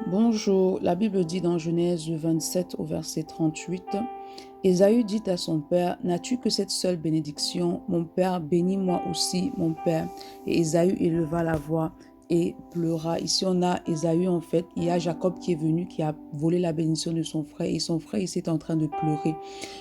Bonjour, la Bible dit dans Genèse 27 au verset 38, Ésaü dit à son père, n'as-tu que cette seule bénédiction? Mon père, bénis-moi aussi, mon père. Et Ésaü éleva la voix et pleura. Ici, on a Ésaü, en fait, il y a Jacob qui est venu, qui a volé la bénédiction de son frère, et son frère ici est en train de pleurer.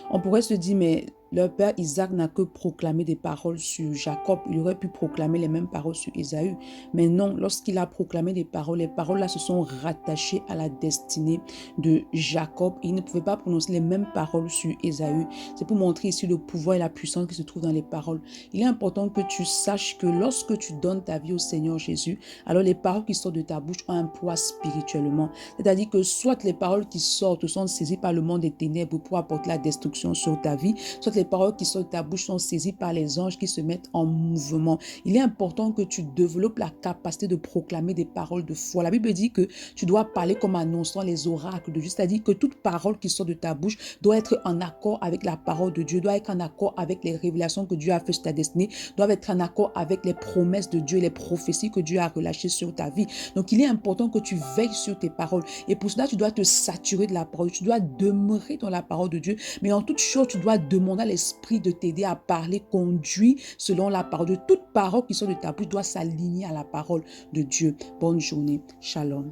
On pourrait se dire, mais leur père Isaac n'a que proclamé des paroles sur Jacob. Il aurait pu proclamer les mêmes paroles sur Ésaü. Mais non, lorsqu'il a proclamé des paroles, les paroles là se sont rattachées à la destinée de Jacob. Il ne pouvait pas prononcer les mêmes paroles sur Ésaü. C'est pour montrer ici le pouvoir et la puissance qui se trouvent dans les paroles. Il est important que tu saches que lorsque tu donnes ta vie au Seigneur Jésus, alors les paroles qui sortent de ta bouche ont un poids spirituellement. C'est-à-dire que soit les paroles qui sortent sont saisies par le monde des ténèbres pour apporter la destruction sur ta vie, soit les paroles qui sortent de ta bouche sont saisies par les anges qui se mettent en mouvement. Il est important que tu développes la capacité de proclamer des paroles de foi. La Bible dit que tu dois parler comme annonçant les oracles de Dieu, c'est-à-dire que toute parole qui sort de ta bouche doit être en accord avec la parole de Dieu, doit être en accord avec les révélations que Dieu a faites sur ta destinée, doit être en accord avec les promesses de Dieu, les prophéties que Dieu a relâchées sur ta vie. Donc, il est important que tu veilles sur tes paroles. Et pour cela, tu dois te saturer de la parole. Tu dois demeurer dans la parole de Dieu. Mais en toute chose, tu dois demander à l'Esprit de t'aider à parler, conduire selon la parole de toute parole qui sort de ta bouche doit s'aligner à la parole de Dieu. Bonne journée. Shalom.